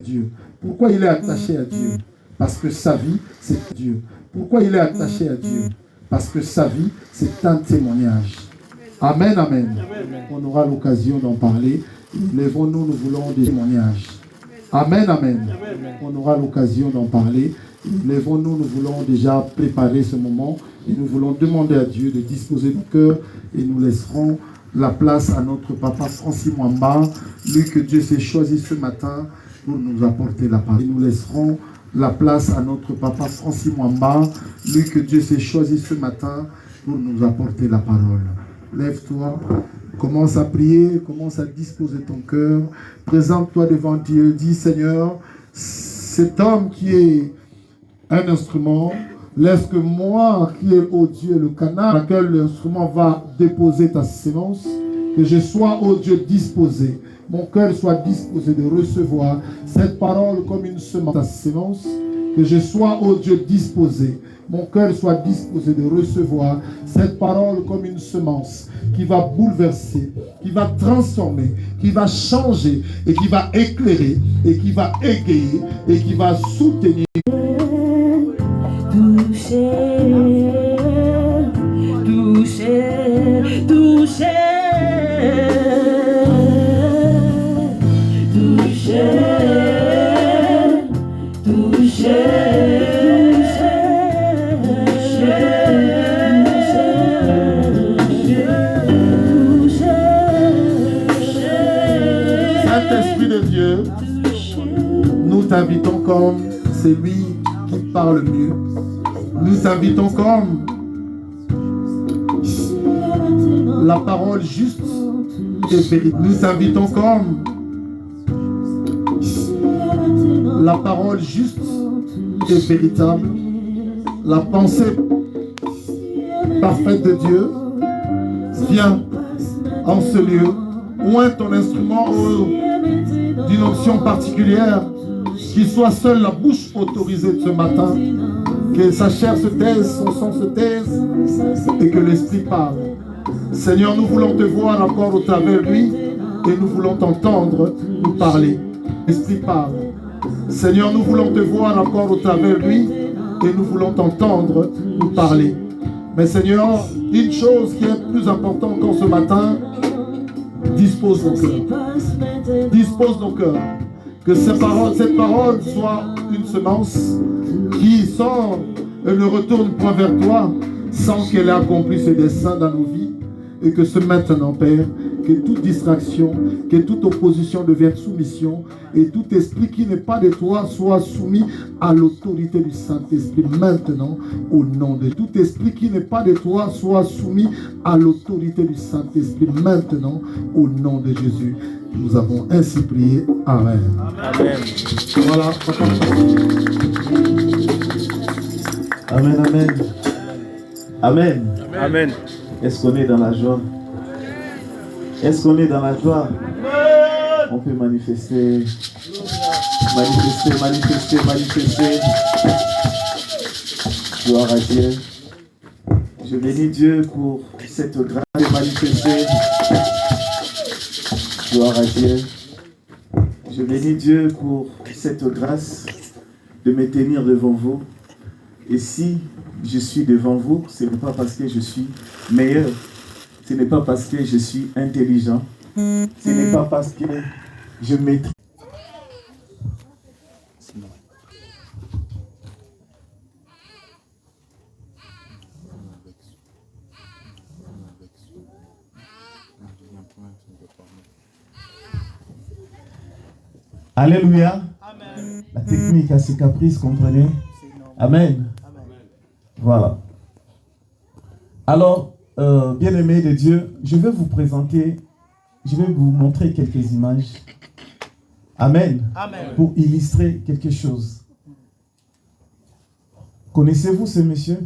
Dieu. Pourquoi il est attaché à Dieu? Parce que sa vie, c'est Dieu. Pourquoi il est attaché à Dieu? Parce que sa vie, c'est un témoignage. Amen, amen. On aura l'occasion d'en parler. Lèvons-nous, nous voulons des témoignages. Amen, amen. On aura l'occasion d'en parler. Lèvons-nous, nous voulons déjà préparer ce moment et nous voulons demander à Dieu de disposer nos cœurs et nous laisserons la place à notre papa Francis Mwamba, lui que Dieu s'est choisi ce matin pour nous apporter la parole. Et nous laisserons la place à notre papa Francis Mwamba, lui que Dieu s'est choisi ce matin pour nous apporter la parole. Lève-toi, commence à prier, commence à disposer ton cœur, présente-toi devant Dieu, dis Seigneur, cet homme qui est un instrument, laisse que moi, qui est, ô Dieu, le canal dans lequel l'instrument va déposer ta sémence, que je sois, ô Dieu, disposé, mon cœur soit disposé de recevoir cette parole comme une semence, ta sémence, que je sois, ô Dieu, disposé, mon cœur soit disposé de recevoir cette parole comme une semence qui va bouleverser, qui va transformer, qui va changer et qui va éclairer et qui va égayer et qui va soutenir. Toucher, toucher, toucher, toucher, toucher. Saint-Esprit de Dieu, nous t'invitons comme celui qui parle mieux. Nous t'invitons comme la parole juste et véritable. Nous t'invitons comme la parole juste et véritable. La pensée parfaite de Dieu. Viens en ce lieu. Oint ton instrument d'une onction particulière. Qu'il soit seule la bouche autorisée de ce matin. Que sa chair se taise, son sang se taise et que l'Esprit parle. Seigneur, nous voulons te voir encore au travers de lui et nous voulons t'entendre nous parler. L'Esprit parle. Seigneur, nous voulons te voir encore au travers de lui et nous voulons t'entendre nous parler. Mais Seigneur, une chose qui est plus importante encore ce matin, dispose nos cœurs. Dispose nos cœurs. Que cette parole soit une semence qui sort et ne retourne point vers toi sans qu'elle ait accompli ses desseins dans nos vies. Et que ce maintenant, Père, que toute distraction, que toute opposition devienne soumission et tout esprit qui n'est pas de toi soit soumis à l'autorité du Saint-Esprit maintenant au nom de tout esprit qui n'est pas de toi soit soumis à l'autorité du Saint-Esprit maintenant au nom de Jésus. Nous avons ainsi prié. Amen. Amen. Voilà. Amen, amen. Amen. Amen. Est-ce qu'on est dans la joie? Est-ce qu'on est dans la joie? On peut manifester. Manifester, manifester, manifester. Gloire à Dieu. Je bénis Dieu pour cette grâce de manifester. Gloire à Dieu. Je bénis Dieu pour cette grâce de me tenir devant vous. Et si je suis devant vous, ce n'est pas parce que je suis meilleur. Ce n'est pas parce que je suis intelligent. Ce n'est pas parce que je maîtrise. Alléluia. Amen. La technique a ses caprices, comprenez? Amen. Voilà. Alors, bien-aimés de Dieu, je vais vous présenter, je vais vous montrer quelques images. Amen. Amen. Pour illustrer quelque chose. Connaissez-vous ce monsieur?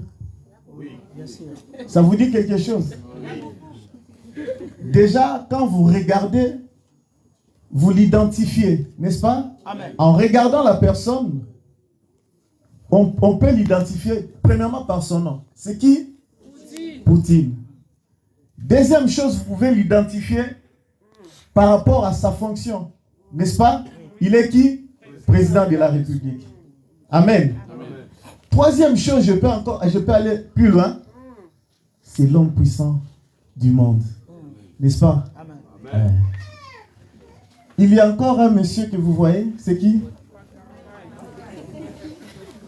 Oui, bien sûr. Ça vous dit quelque chose? Oui. Déjà, quand vous regardez, vous l'identifiez, n'est-ce pas? Amen. En regardant la personne, on peut l'identifier premièrement par son nom. C'est qui? Poutine. Poutine. Deuxième chose, vous pouvez l'identifier par rapport à sa fonction. N'est-ce pas? Il est qui? président de la République. Amen. Troisième chose, je peux aller plus loin. C'est l'homme puissant du monde. N'est-ce pas? Il y a encore un monsieur que vous voyez. C'est qui?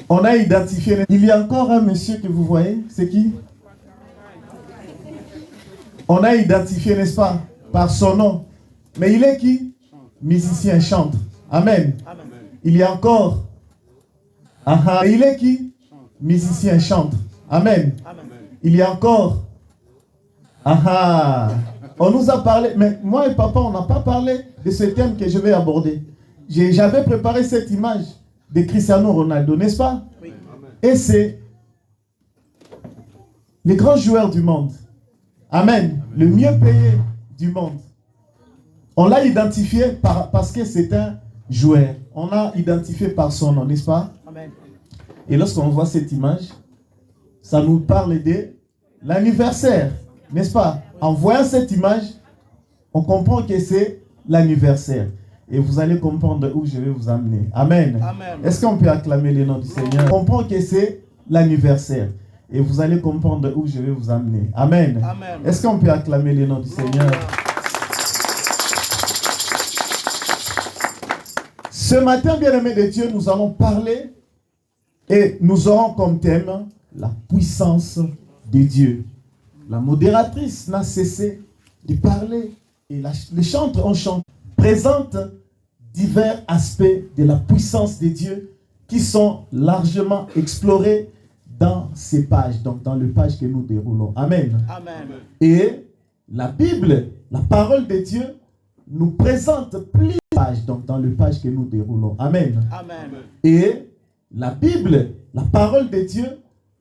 On a identifié. Il y a encore un monsieur que vous voyez. C'est qui? On a identifié, n'est-ce pas? Par son nom. Mais il est qui? Musicien, chantre. Amen. Il y a encore. Et il est qui? Musicien, chantre. Amen. Il y a encore. On nous a parlé, mais moi et papa, on n'a pas parlé de ce thème que je vais aborder. J'avais préparé cette image de Cristiano Ronaldo, n'est-ce pas? Oui. Et c'est les grands joueurs du monde. Amen. Le mieux payé du monde. On l'a identifié parce que c'est un joueur. On l'a identifié par son nom, n'est-ce pas? Amen. Et lorsqu'on voit cette image, ça nous parle de l'anniversaire, n'est-ce pas? En voyant cette image, on comprend que c'est l'anniversaire. Et vous allez comprendre où je vais vous amener. Amen. Amen. Est-ce qu'on peut acclamer le nom du Seigneur? On comprend que c'est l'anniversaire. Et vous allez comprendre où je vais vous amener. Amen. Amen. Est-ce qu'on peut acclamer le nom du Seigneur? Ce matin, bien-aimés de Dieu, nous allons parler et nous aurons comme thème la puissance de Dieu. La modératrice n'a cessé de parler et les chantres ont chanté. Présente divers aspects de la puissance de Dieu qui sont largement explorés dans ces pages, donc dans les pages que nous déroulons. Amen. Amen. Et la Bible, la parole de Dieu, nous présente plusieurs pages, donc dans les pages que nous déroulons. Amen. Amen. Et la Bible, la parole de Dieu,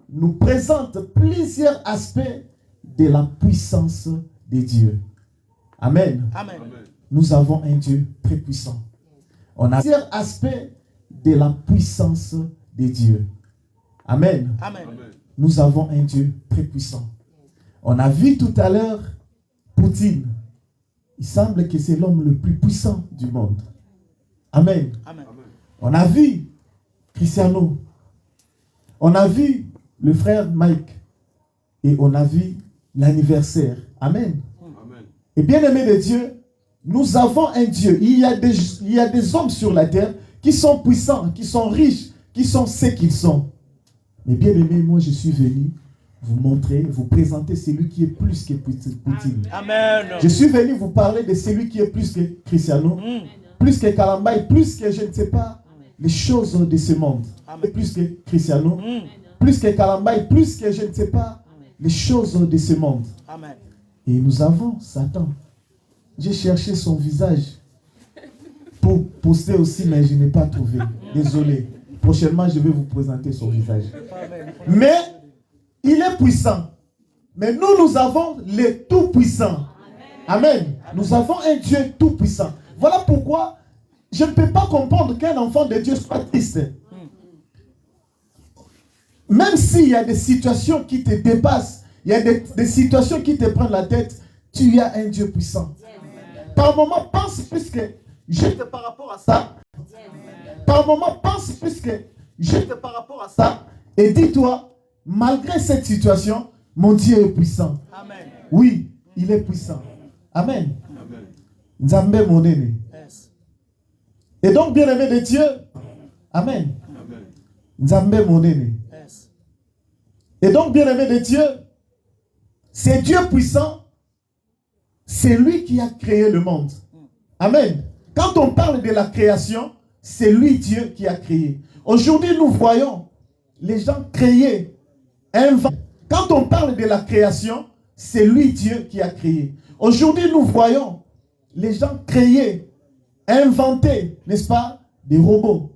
nous présente plusieurs aspects de la puissance de Dieu. Amen. Amen. Nous avons un Dieu très puissant. On a plusieurs aspects de la puissance de Dieu. Amen. Amen. Nous avons un Dieu très puissant. On a vu tout à l'heure Poutine. Il semble que c'est l'homme le plus puissant du monde. Amen. Amen. On a vu Cristiano. On a vu le frère Mike. Et on a vu l'anniversaire. Amen. Amen. Et bien aimé de Dieu, nous avons un Dieu. Il y a des hommes sur la terre qui sont puissants, qui sont riches, qui sont ce qu'ils sont. Mais bien aimé, moi je suis venu vous montrer, vous présenter celui qui est plus que Poutine. Amen. Je suis venu vous parler de celui qui est plus que Cristiano, plus que Kalambay, plus que je ne sais pas les choses de ce monde. Amen. Plus que Cristiano, plus que Kalambay, plus que je ne sais pas les choses de ce monde. Amen. Et nous avons Satan. J'ai cherché son visage pour poster aussi, mais je n'ai pas trouvé. Désolé. Prochainement, je vais vous présenter son visage. Mais il est puissant. Mais nous avons le Tout-Puissant. Amen. Nous avons un Dieu Tout-Puissant. Voilà pourquoi je ne peux pas comprendre qu'un enfant de Dieu soit triste. Même s'il y a des situations qui te dépassent, il y a des situations qui te prennent la tête, tu as un Dieu puissant. Par moment, pense plus que juste par rapport à ça. Par moment, pense plus que juste par rapport à ça. Et dis-toi, malgré cette situation, mon Dieu est puissant. Amen. Oui, il est puissant. Amen. Nzambe monene. Et donc, bien-aimé de Dieu, Amen. Nzambe monene. Et donc, bien-aimé de Dieu, c'est Dieu puissant. C'est lui qui a créé le monde. Amen. Quand on parle de la création, c'est lui Dieu qui a créé. Aujourd'hui, nous voyons les gens créer, inventer. Quand on parle de la création, c'est lui Dieu qui a créé. Aujourd'hui, nous voyons les gens créer, inventer, n'est-ce pas, des robots.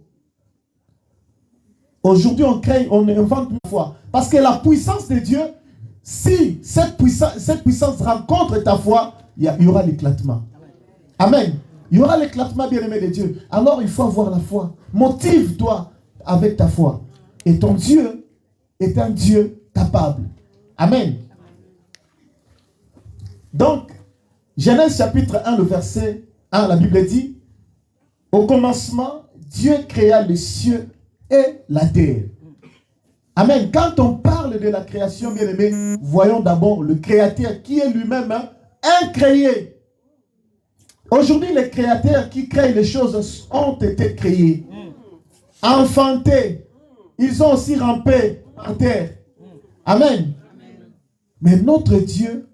Aujourd'hui, on crée, on invente une foi. Parce que la puissance de Dieu, si cette puissance rencontre ta foi, il y aura l'éclatement. Amen. Il y aura l'éclatement, bien-aimé de Dieu. Alors, il faut avoir la foi. Motive-toi avec ta foi. Et ton Dieu est un Dieu capable. Amen. Donc, Genèse chapitre 1, le verset 1, la Bible dit, au commencement, Dieu créa les cieux et la terre. Amen. Quand on parle de la création, bien aimé, voyons d'abord le créateur qui est lui-même incréé. Aujourd'hui, les créateurs qui créent les choses ont été créés, enfantés. Ils ont aussi rampé par terre. Amen. Mais notre Dieu,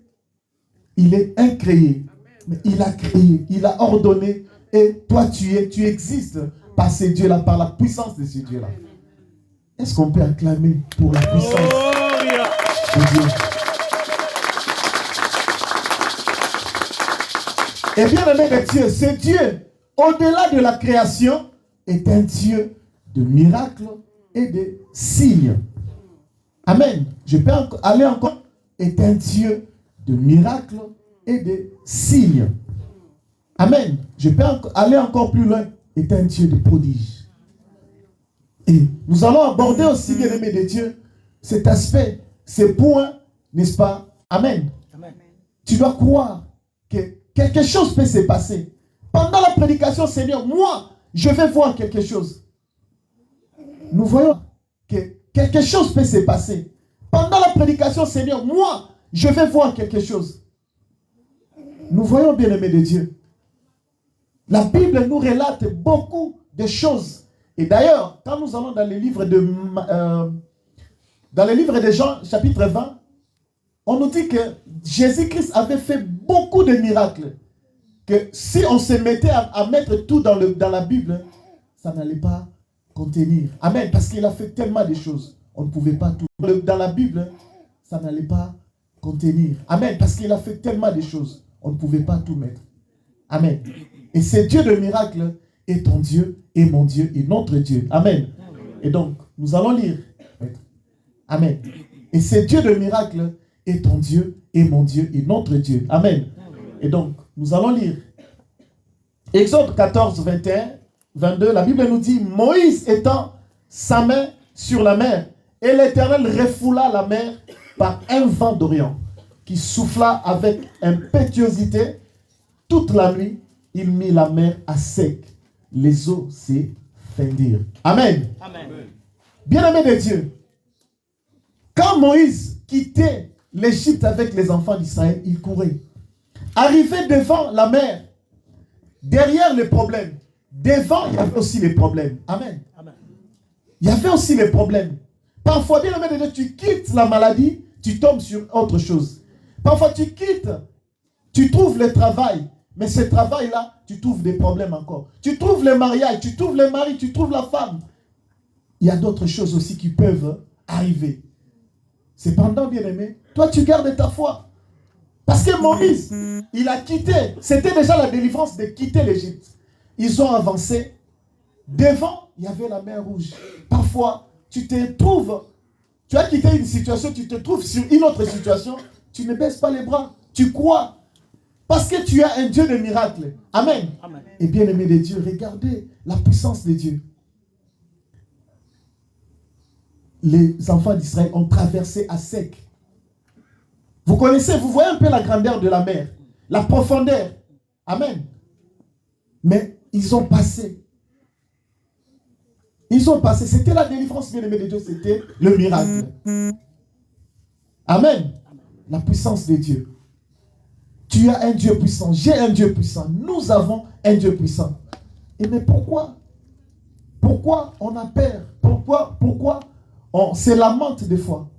il est incréé. Mais il a créé, il a ordonné. Et toi, tu existes par ces dieux-là, par la puissance de ces dieux-là. Est-ce qu'on peut acclamer pour la puissance de Dieu? Et bien aimé de Dieu, ce Dieu, au-delà de la création, est un Dieu de miracles et de signes. Amen. Je peux aller encore. Est un Dieu de miracles et de signes. Amen. Je peux aller encore plus loin. Est un Dieu de prodiges. Et nous allons aborder aussi, bien aimé de Dieu, cet aspect, ces points, n'est-ce pas? Amen. Amen. Tu dois croire que quelque chose peut se passer. Pendant la prédication, Seigneur, moi, je vais voir quelque chose. Nous voyons que quelque chose peut se passer. Pendant la prédication, Seigneur, moi, je vais voir quelque chose. Nous voyons, bien aimé de Dieu. La Bible nous relate beaucoup de choses. Et d'ailleurs, quand nous allons dans les livres de Jean, chapitre 20, on nous dit que Jésus-Christ avait fait beaucoup de miracles. Que si on se mettait à mettre tout dans la Bible, ça n'allait pas contenir. Amen. Parce qu'il a fait tellement de choses. On ne pouvait pas tout. Dans la Bible, ça n'allait pas contenir. Amen. Parce qu'il a fait tellement de choses. On ne pouvait pas tout mettre. Amen. Et ce Dieu de miracles est ton Dieu, et mon Dieu, et notre Dieu. Amen. Et donc, nous allons lire. Amen. Et ce Dieu de miracles est ton Dieu, et mon Dieu, et notre Dieu. Amen. Et donc, nous allons lire. Exode 14, 21, 22, la Bible nous dit, Moïse étend sa main sur la mer, et l'Éternel refoula la mer par un vent d'Orient, qui souffla avec impétuosité toute la nuit. Il mit la mer à sec. Les eaux se fendirent. Amen. Amen. Bien-aimé de Dieu, quand Moïse quittait l'Égypte avec les enfants d'Israël, il courait. Arrivé devant la mer, derrière les problèmes, devant, il y avait aussi les problèmes. Amen. Amen. Il y avait aussi les problèmes. Parfois, bien aimé de Dieu, tu quittes la maladie, tu tombes sur autre chose. Parfois, tu quittes, tu trouves le travail, mais ce travail-là, tu trouves des problèmes encore. Tu trouves le mariage, tu trouves le mari, tu trouves la femme. Il y a d'autres choses aussi qui peuvent arriver. Cependant, bien aimé, toi, tu gardes ta foi. Parce que Moïse, il a quitté. C'était déjà la délivrance de quitter l'Égypte. Ils ont avancé. Devant, il y avait la mer Rouge. Parfois, tu te trouves, tu as quitté une situation, tu te trouves sur une autre situation, tu ne baisses pas les bras. Tu crois. Parce que tu as un Dieu de miracles. Amen. Amen. Et bien aimé de Dieu, regardez la puissance de Dieu. Les enfants d'Israël ont traversé à sec. Vous connaissez, vous voyez un peu la grandeur de la mer, la profondeur. Amen. Mais ils ont passé. Ils ont passé. C'était la délivrance, bien aimé de Dieu, c'était le miracle. Amen. La puissance de Dieu. Tu as un Dieu puissant, j'ai un Dieu puissant, nous avons un Dieu puissant. Et mais pourquoi? Pourquoi on a peur? Pourquoi on se lamente des fois?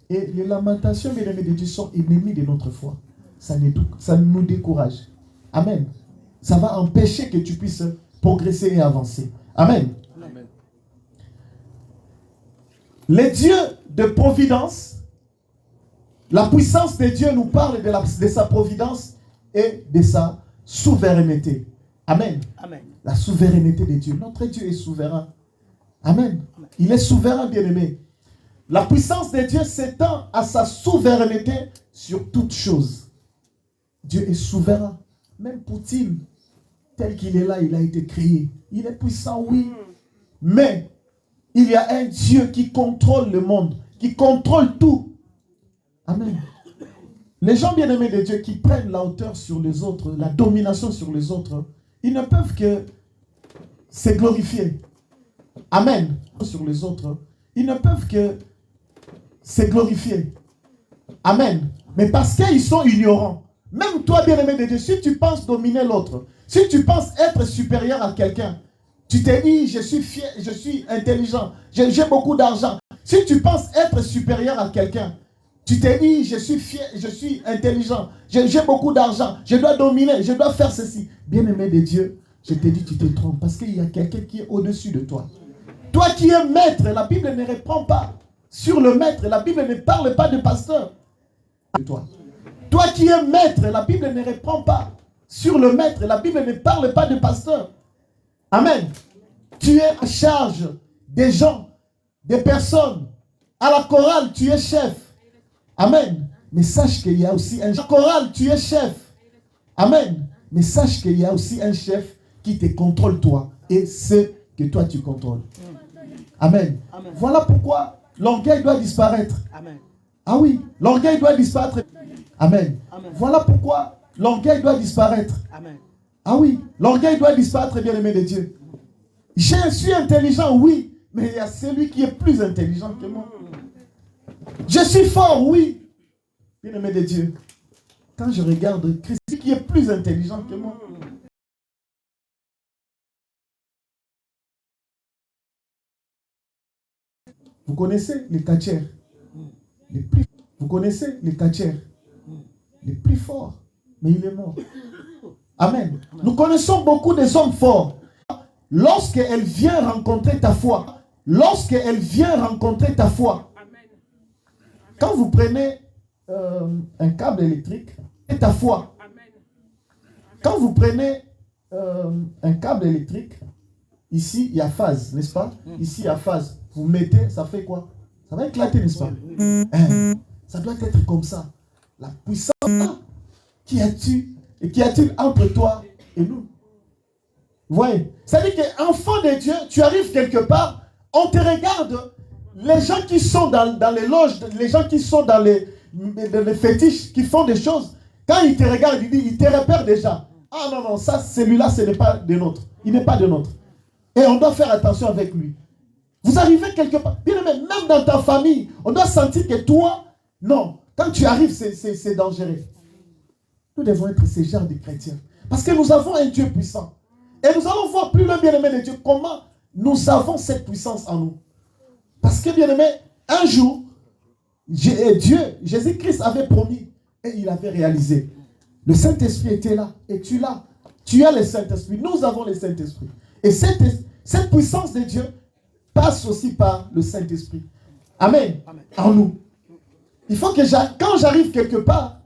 Et les lamentations, bien aimés de Dieu, sont ennemies de notre foi. Ça nous décourage. Amen. Ça va empêcher que tu puisses progresser et avancer. Amen. Amen. Les dieux de providence, la puissance de Dieu nous parle de sa providence et de sa souveraineté. Amen. Amen. La souveraineté de Dieu. Notre Dieu est souverain. Amen. Amen. Il est souverain, bien-aimé. La puissance de Dieu s'étend à sa souveraineté sur toutes choses. Dieu est souverain. Même Poutine, tel qu'il est là, il a été créé. Il est puissant, oui. Mais il y a un Dieu qui contrôle le monde, qui contrôle tout. Amen. Les gens bien-aimés de Dieu qui prennent la hauteur sur les autres, la domination sur les autres, ils ne peuvent que se glorifier. Amen. Sur les autres, ils ne peuvent que se glorifier. Amen. Mais parce qu'ils sont ignorants. Même toi, bien-aimé de Dieu, si tu penses dominer l'autre, si tu penses être supérieur à quelqu'un, tu te dis, je suis fier, je suis intelligent, j'ai beaucoup d'argent. Si tu penses être supérieur à quelqu'un, tu te dis, je suis fier, je suis intelligent, j'ai beaucoup d'argent, je dois dominer, je dois faire ceci. Bien-aimé de Dieu, je te dis, tu te trompes parce qu'il y a quelqu'un qui est au-dessus de toi. Toi qui es maître, la Bible ne reprend pas sur le maître, la Bible ne parle pas de pasteur. De toi. Toi qui es maître, la Bible ne reprend pas sur le maître, la Bible ne parle pas de pasteur. Amen. Tu es à charge des gens, des personnes. À la chorale, tu es chef. Amen. Mais sache qu'il y a aussi un chef. À la chorale, tu es chef. Amen. Mais sache qu'il y a aussi un chef qui te contrôle toi et ce que toi tu contrôles. Amen. Amen. Voilà pourquoi l'orgueil doit disparaître. Amen. Ah oui, l'orgueil doit disparaître. Amen. Amen. Voilà pourquoi l'orgueil doit disparaître. Amen. Ah oui, l'orgueil doit disparaître, bien-aimé de Dieu. Je suis intelligent, oui, mais il y a celui qui est plus intelligent que moi. Je suis fort, oui, bien-aimé de Dieu. Quand je regarde Christ, qui est plus intelligent que moi. Vous connaissez les catcheurs, vous connaissez les catcheurs, les plus forts, mais il est mort. Amen. Nous connaissons beaucoup des hommes forts. Lorsqu'elle vient rencontrer ta foi, lorsqu'elle vient rencontrer ta foi, quand vous prenez un câble électrique, c'est ta foi. Quand vous prenez un câble électrique, ici il y a phase, n'est-ce pas? Ici il y a phase. Vous mettez, ça fait quoi? Ça va éclater, n'est-ce pas? Ça doit être comme ça. La puissance qu'y a-t-il entre toi et nous? Vous voyez? C'est-à-dire qu'enfant de Dieu, tu arrives quelque part, on te regarde, les gens qui sont dans les loges, les gens qui sont dans les fétiches, qui font des choses, quand ils te regardent, ils te repèrent déjà. Ah non, non, ça, celui-là, ce n'est pas de nôtre. Il n'est pas de nôtre. Et on doit faire attention avec lui. Vous arrivez quelque part, bien même dans ta famille, on doit sentir que toi, non, quand tu arrives, c'est dangereux. Nous devons être ces genres de chrétiens. Parce que nous avons un Dieu puissant. Et nous allons voir plus le bien-aimé de Dieu, comment nous avons cette puissance en nous. Parce que bien-aimé, un jour, Dieu, Jésus-Christ avait promis et il avait réalisé. Le Saint-Esprit était là et tu l'as. Tu as le Saint-Esprit, nous avons le Saint-Esprit. Et cette puissance de Dieu passe aussi par le Saint-Esprit. Amen. Amen. En nous. Il faut que quand j'arrive quelque part,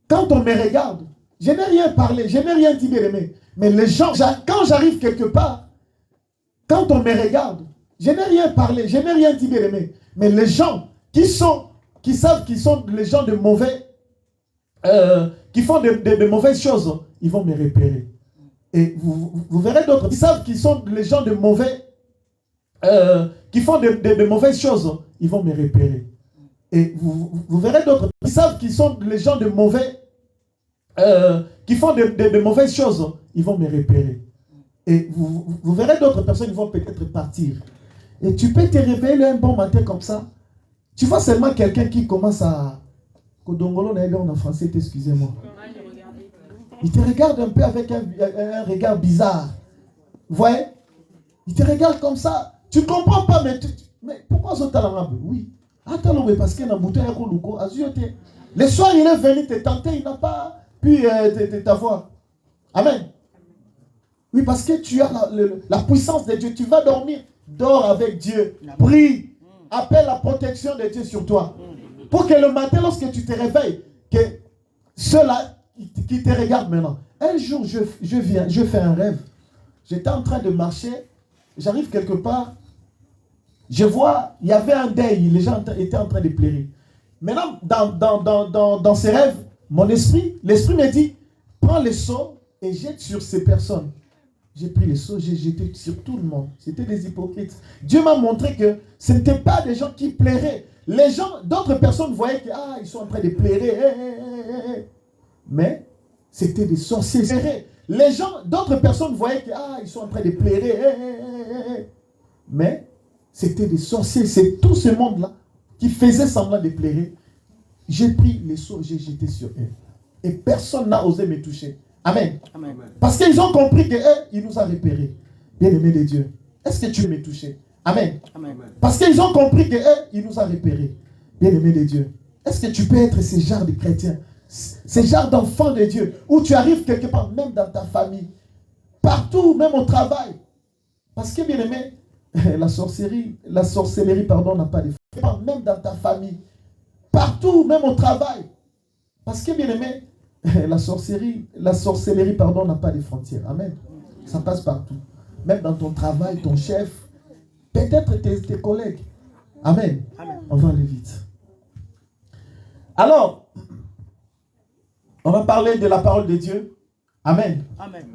quand on me regarde, je n'ai rien parlé, je n'ai rien dit, bien aimé. Mais les gens, quand j'arrive quelque part, quand on me regarde, je n'ai rien parlé, je n'ai rien dit, bien aimé. Mais les gens qui savent qu'ils sont les gens de mauvais, qui font de mauvaises choses, ils vont me repérer. Et vous verrez d'autres qui savent qu'ils sont les gens de mauvais, qui font de mauvaises choses, ils vont me repérer. Et vous verrez d'autres qui savent qu'ils sont les gens de mauvais, qui font de mauvaises choses, ils vont me repérer. Et vous verrez d'autres personnes qui vont peut-être partir. Et tu peux te réveiller un bon matin comme ça. Tu vois seulement quelqu'un qui commence à... Kodongolo en français, excusez-moi. Il te regarde un peu avec un regard bizarre. Vous voyez? Il te regarde comme ça. Tu ne comprends pas, mais pourquoi ça t'a oui. Attends, parce qu'il y a un bouton à Koluko. Le soir, il est venu te tenter, il n'a pas pu t'avoir. Amen. Oui, parce que tu as la puissance de Dieu. Tu vas dormir. Dors avec Dieu. Prie. Appelle la protection de Dieu sur toi. Pour que le matin, lorsque tu te réveilles, que ceux-là qui te regardent maintenant. Un jour, je fais un rêve. J'étais en train de marcher. J'arrive quelque part. Je vois, il y avait un deuil. Les gens étaient en train de pleurer. Maintenant, dans ces rêves, l'esprit me dit, prends les seaux et jette sur ces personnes. J'ai pris les seaux, j'ai jeté sur tout le monde. C'était des hypocrites. Dieu m'a montré que ce n'étaient pas des gens qui plairaient. Les gens, d'autres personnes voyaient que, ils sont en train de plairer. Mais c'était des sorciers. Les gens, d'autres personnes voyaient que, ils sont en train de plairer. Mais c'était des sorciers. C'est tout ce monde-là qui faisait semblant de pleurer. J'ai pris les seaux, j'ai jeté sur eux. Et personne n'a osé me toucher. Amen. Amen. Parce qu'ils ont compris qu'il nous a repérés. Bien-aimé de Dieu, est-ce que tu veux me toucher? Amen. Amen. Parce qu'ils ont compris qu'il nous a repérés. Bien-aimé de Dieu, est-ce que tu peux être ce genre de chrétien, ce genre d'enfant de Dieu, où tu arrives quelque part, même dans ta famille, partout, même au travail. Parce que, bien-aimé, la sorcellerie, pardon, n'a pas de frontières. Même dans ta famille, partout, même au travail. Parce que, bien-aimé, la sorcellerie, pardon, n'a pas de frontières. Amen. Ça passe partout. Même dans ton travail, ton chef, peut-être tes collègues. Amen. Amen. On va aller vite. Alors, on va parler de la parole de Dieu. Amen. Amen.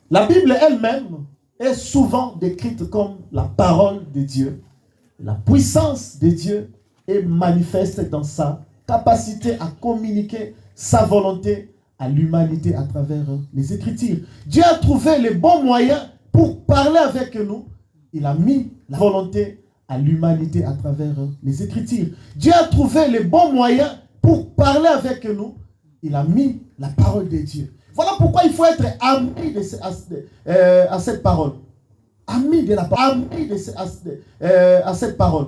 La Bible elle-même est souvent décrite comme la parole de Dieu. La puissance de Dieu est manifeste dans sa capacité à communiquer sa volonté à l'humanité à travers les Écritures. Dieu a trouvé les bons moyens pour parler avec nous. Il a mis la volonté à l'humanité à travers les Écritures. Dieu a trouvé les bons moyens pour parler avec nous. Il a mis la parole de Dieu. Voilà pourquoi il faut être ami à cette parole. Ami de la parole. Ami à cette parole.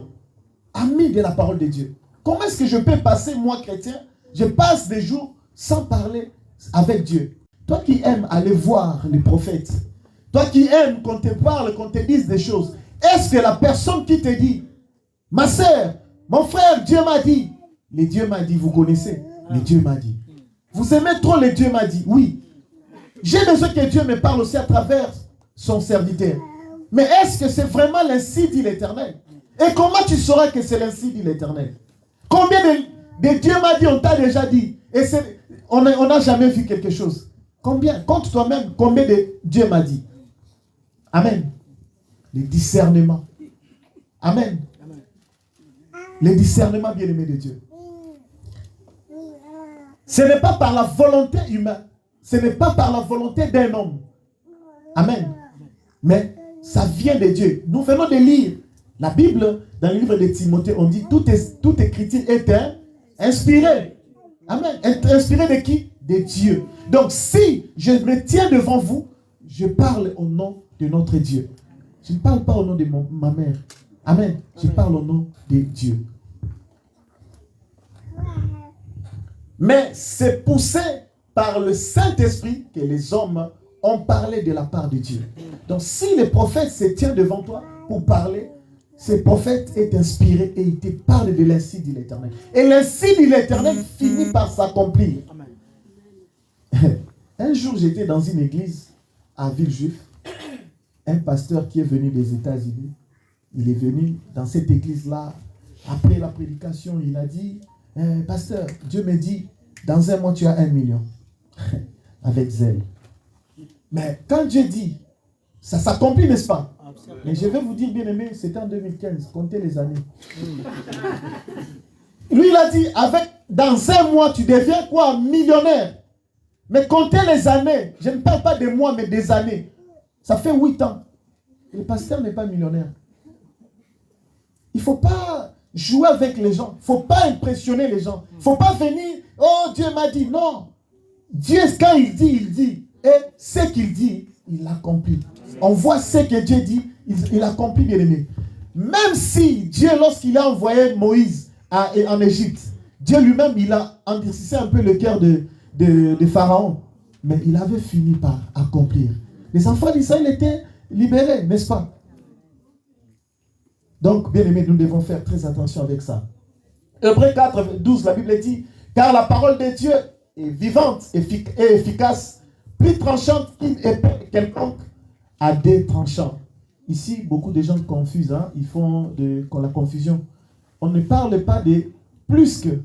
Ami de la parole de Dieu. Comment est-ce que je peux passer, moi chrétien, je passe des jours sans parler avec Dieu? Toi qui aimes aller voir les prophètes, toi qui aimes qu'on te parle, qu'on te dise des choses, est-ce que la personne qui te dit, ma sœur, mon frère, Dieu m'a dit, le Dieu m'a dit, vous connaissez, le Dieu m'a dit. Vous aimez trop le Dieu m'a dit, oui. J'ai besoin que Dieu me parle aussi à travers son serviteur. Mais est-ce que c'est vraiment l'ainsi dit l'Éternel? Et comment tu sauras que c'est l'ainsi dit l'Éternel? Combien de Dieu m'a dit, on t'a déjà dit, et on n'a jamais vu quelque chose? Combien? Compte toi-même, combien de Dieu m'a dit? Amen. Le discernement. Amen. Le discernement, bien-aimé de Dieu. Ce n'est pas par la volonté humaine. Ce n'est pas par la volonté d'un homme. Amen. Mais ça vient de Dieu. Nous venons de lire la Bible. Dans le livre de Timothée, on dit toute écriture est inspirée. Amen. Inspirée de qui? De Dieu. Donc si je me tiens devant vous, je parle au nom de notre Dieu. Je ne parle pas au nom de ma mère. Amen. Je parle au nom de Dieu. Mais c'est poussé par le Saint-Esprit que les hommes ont parlé de la part de Dieu. Donc si le prophète se tient devant toi pour parler, ce prophète est inspiré et il te parle de l'insi de l'Éternel. Et l'insi de l'Éternel finit par s'accomplir. Un jour, j'étais dans une église à Villejuif. Un pasteur qui est venu des États-Unis, il est venu dans cette église-là. Après la prédication, il a dit, pasteur, Dieu me dit, dans un mois, tu as 1 million. Avec zèle. Mais quand Dieu dit, ça s'accomplit, n'est-ce pas? Mais je vais vous dire, bien aimé, c'était en 2015, comptez les années. Lui, il a dit, dans un mois, tu deviens quoi? Millionnaire. Mais comptez les années. Je ne parle pas des mois, mais des années. Ça fait 8 ans. Le pasteur n'est pas millionnaire. Il ne faut pas jouer avec les gens. Il ne faut pas impressionner les gens. Il ne faut pas venir, oh Dieu m'a dit. Non. Dieu, quand il dit. Et ce qu'il dit, il l'accomplit. On voit ce que Dieu dit, il accomplit, bien aimé. Même si Dieu, lorsqu'il a envoyé Moïse en Égypte, Dieu lui-même, il a endurci un peu le cœur de Pharaon. Mais il avait fini par accomplir. Les enfants d'Israël étaient libérés, n'est-ce pas? Donc, bien aimé, nous devons faire très attention avec ça. Hébreux 4, 12, la Bible dit, car la parole de Dieu est vivante et efficace, plus tranchante qu'une épée quelconque, à des tranchants. Ici, beaucoup de gens confusent, hein? Ils font la confusion. On ne parle pas de plus que.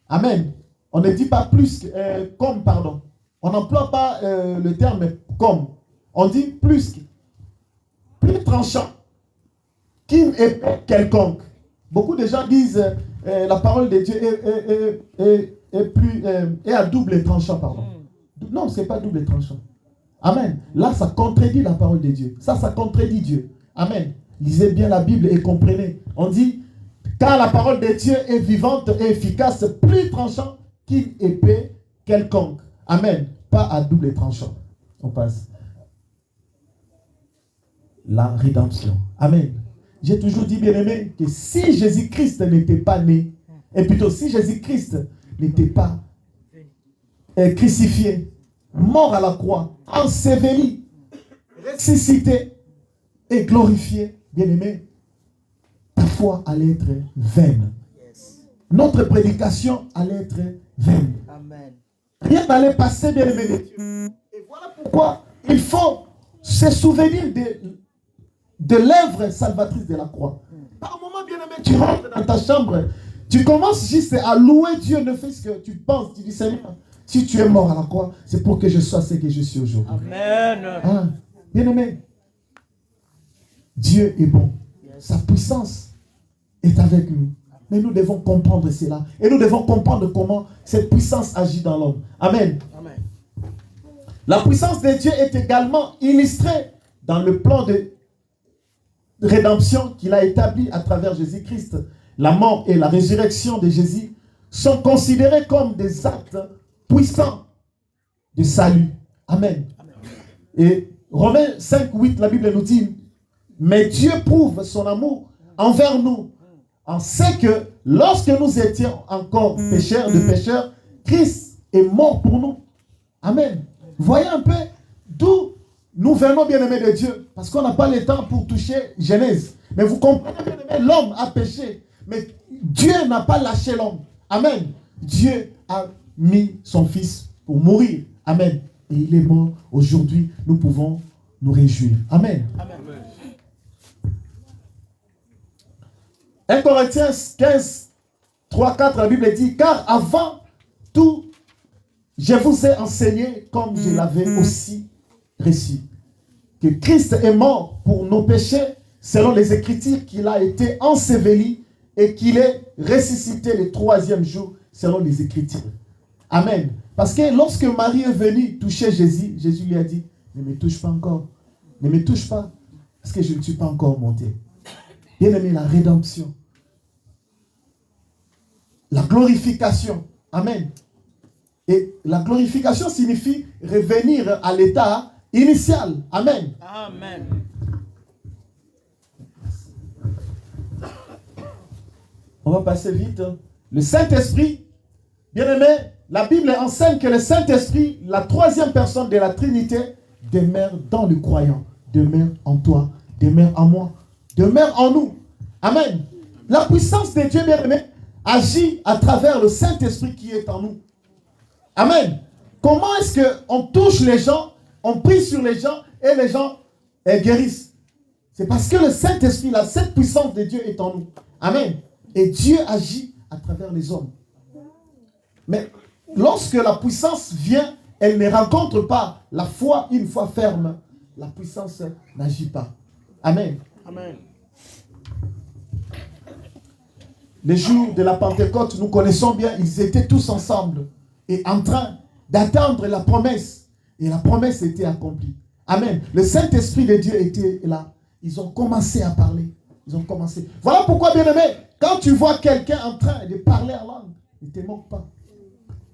Amen. On ne dit pas plus que, comme, pardon. On n'emploie pas le terme comme. On dit plus que. Plus tranchant qu'une épée quelconque. Beaucoup de gens disent la parole de Dieu est à double tranchant, pardon. Non, ce n'est pas double tranchant. Amen. Là, ça contredit la parole de Dieu. Ça contredit Dieu. Amen. Lisez bien la Bible et comprenez. On dit, car la parole de Dieu est vivante et efficace, plus tranchant qu'une épée quelconque. Amen. Pas à double tranchant. On passe. La rédemption. Amen. J'ai toujours dit, bien-aimé, que si Jésus-Christ n'était pas né, et plutôt si Jésus-Christ n'était pas crucifié, mort à la croix, enseveli, ressuscité et glorifié, bien-aimé, ta foi allait être vaine. Notre prédication allait être vaine. Amen. Rien n'allait passer, bien-aimé de Dieu. Et voilà pourquoi il faut se souvenir de l'œuvre salvatrice de la croix. Par un moment, bien-aimé, tu rentres dans ta chambre, tu commences juste à louer Dieu, ne fais ce que tu penses. Tu dis, Seigneur, si tu es mort à la croix, c'est pour que je sois ce que je suis aujourd'hui. Amen. Ah, bien-aimé, Dieu est bon. Sa puissance est avec nous. Mais nous devons comprendre cela. Et nous devons comprendre comment cette puissance agit dans l'homme. Amen. Amen. La puissance de Dieu est également illustrée dans le plan de rédemption qu'il a établi à travers Jésus-Christ. La mort et la résurrection de Jésus sont considérés comme des actes puissants de salut. Amen. Et Romains 5, 8, la Bible nous dit, mais Dieu prouve son amour envers nous, en sait que lorsque nous étions encore pécheurs, Christ est mort pour nous. Amen. Voyez un peu d'où nous venons, bien-aimés de Dieu, parce qu'on n'a pas le temps pour toucher Genèse. Mais vous comprenez, bien-aimés, l'homme a péché, mais Dieu n'a pas lâché l'homme. Amen. Dieu a mis son fils pour mourir. Amen. Et il est mort. Aujourd'hui, nous pouvons nous réjouir. Amen. Amen. 1 Corinthiens 15, 3, 4, la Bible dit, car avant tout, je vous ai enseigné, comme je l'avais aussi reçu, que Christ est mort pour nos péchés, selon les Écritures, qu'il a été enseveli et qu'il est ressuscité le 3e jour, selon les Écritures. Amen. Parce que lorsque Marie est venue toucher Jésus, Jésus lui a dit, ne me touche pas encore. Ne me touche pas, parce que je ne suis pas encore monté. Bien-aimé, la rédemption, la glorification. Amen. Et la glorification signifie revenir à l'état initial. Amen. Amen. On va passer vite. Le Saint-Esprit, bien-aimé, la Bible enseigne que le Saint-Esprit, la 3e personne de la Trinité, demeure dans le croyant, demeure en toi, demeure en moi, demeure en nous. Amen. La puissance de Dieu, bien-aimé, agit à travers le Saint-Esprit qui est en nous. Amen. Comment est-ce qu'on touche les gens, on prie sur les gens et les gens guérissent? C'est parce que le Saint-Esprit, cette puissance de Dieu est en nous. Amen. Et Dieu agit à travers les hommes. Mais lorsque la puissance vient, elle ne rencontre pas la foi une fois ferme. La puissance n'agit pas. Amen. Amen. Les jours de la Pentecôte, nous connaissons bien, ils étaient tous ensemble et en train d'attendre la promesse. Et la promesse était accomplie. Amen. Le Saint-Esprit de Dieu était là. Ils ont commencé à parler. Ils ont commencé. Voilà pourquoi, bien-aimé, quand tu vois quelqu'un en train de parler en langue, ne te moque pas.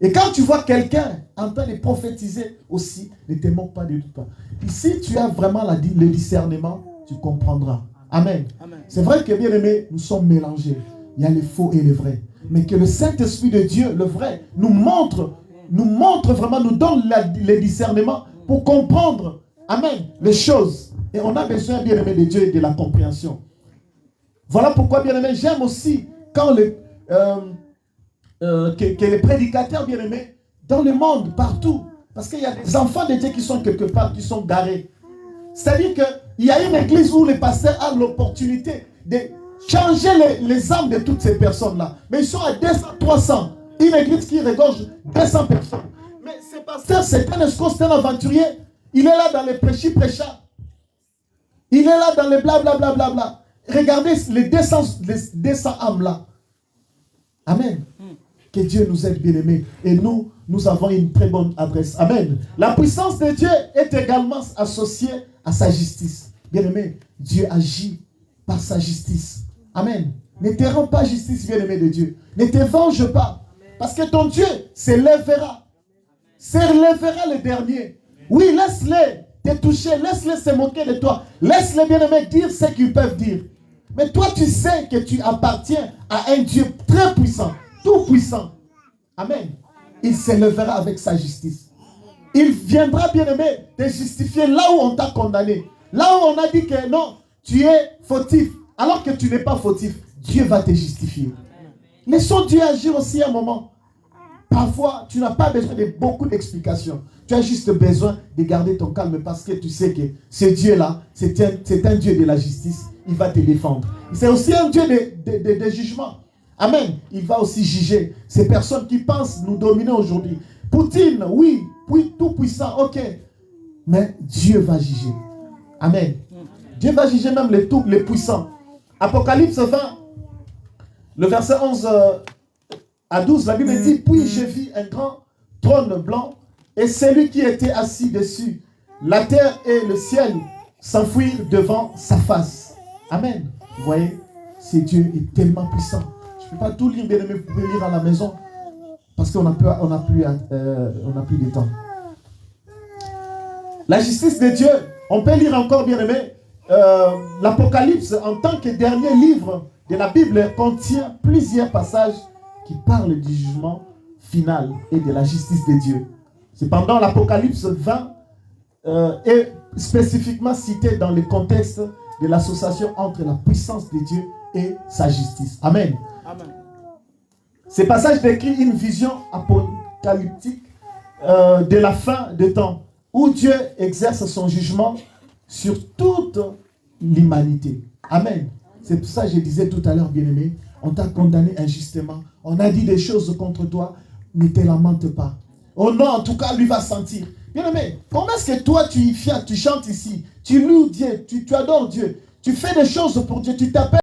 Et quand tu vois quelqu'un en train de prophétiser aussi, ne te moque pas du tout. Et si tu as vraiment le discernement, tu comprendras. Amen. Amen. C'est vrai que, bien-aimé, nous sommes mélangés. Il y a les faux et les vrais. Mais que le Saint-Esprit de Dieu, le vrai, nous montre vraiment, nous donne le discernement pour comprendre, amen, les choses. Et on a besoin, bien-aimé, de Dieu et de la compréhension. Voilà pourquoi, bien-aimé, j'aime aussi quand que les prédicateurs, bien-aimés, dans le monde, partout, parce qu'il y a des enfants de Dieu qui sont quelque part, qui sont garés. C'est-à-dire qu'il y a une église où les pasteurs ont l'opportunité de changer les âmes de toutes ces personnes-là. Mais ils sont à 200, 300. Une église qui regorge 200 personnes. Mais ces pasteurs, c'est un escroc, c'est un aventurier. Il est là dans les prêchis-prêchats. Il est là dans les blablabla. Regardez les 200 âmes là. Amen. Que Dieu nous aide, bien-aimés. Et nous avons une très bonne adresse. Amen. La puissance de Dieu est également associée à sa justice. Bien-aimés, Dieu agit par sa justice. Amen. Ne te rends pas justice, bien-aimé de Dieu. Ne te venge pas. Parce que ton Dieu s'élèvera. S'élèvera le dernier. Oui, laisse-les te toucher. Laisse-les se moquer de toi. Laisse-les, bien-aimés, dire ce qu'ils peuvent dire. Mais toi, tu sais que tu appartiens à un Dieu très puissant. Tout puissant. Amen. Il s'élèvera avec sa justice. Il viendra, bien-aimé, te justifier là où on t'a condamné. Là où on a dit que non, tu es fautif. Alors que tu n'es pas fautif. Dieu va te justifier. Laissons Dieu agir aussi un moment. Parfois, tu n'as pas besoin de beaucoup d'explications. Tu as juste besoin de garder ton calme parce que tu sais que ce Dieu-là, c'est un Dieu de la justice. Il va te défendre. C'est aussi un Dieu de jugement. Amen. Il va aussi juger ces personnes qui pensent nous dominer aujourd'hui. Poutine, oui, tout puissant, ok. Mais Dieu va juger. Amen. Dieu va juger même les puissants. Apocalypse 20, le verset 11 à 12, la Bible dit, puis je vis un grand trône blanc et celui qui était assis dessus. La terre et le ciel s'enfuirent devant sa face. Amen. Vous voyez, ce Dieu est tellement puissant. Je ne peux pas tout lire, bien aimé, vous pouvez lire à la maison parce qu'on n'a plus de temps. La justice de Dieu, on peut lire encore, bien aimé, l'Apocalypse en tant que dernier livre de la Bible contient plusieurs passages qui parlent du jugement final et de la justice de Dieu. Cependant, l'Apocalypse 20 est spécifiquement cité dans le contexte de l'association entre la puissance de Dieu et sa justice. Amen. Amen. Ces passages décrivent une vision apocalyptique de la fin des temps, où Dieu exerce son jugement sur toute l'humanité. Amen. C'est pour ça que je disais tout à l'heure, bien-aimé, on t'a condamné injustement. On a dit des choses contre toi, ne te lamente pas. Oh non, en tout cas, lui va sentir. Bien-aimé, comment est-ce que toi, tu y fies, tu chantes ici, tu loues Dieu, tu adores Dieu, tu fais des choses pour Dieu, tu t'appelles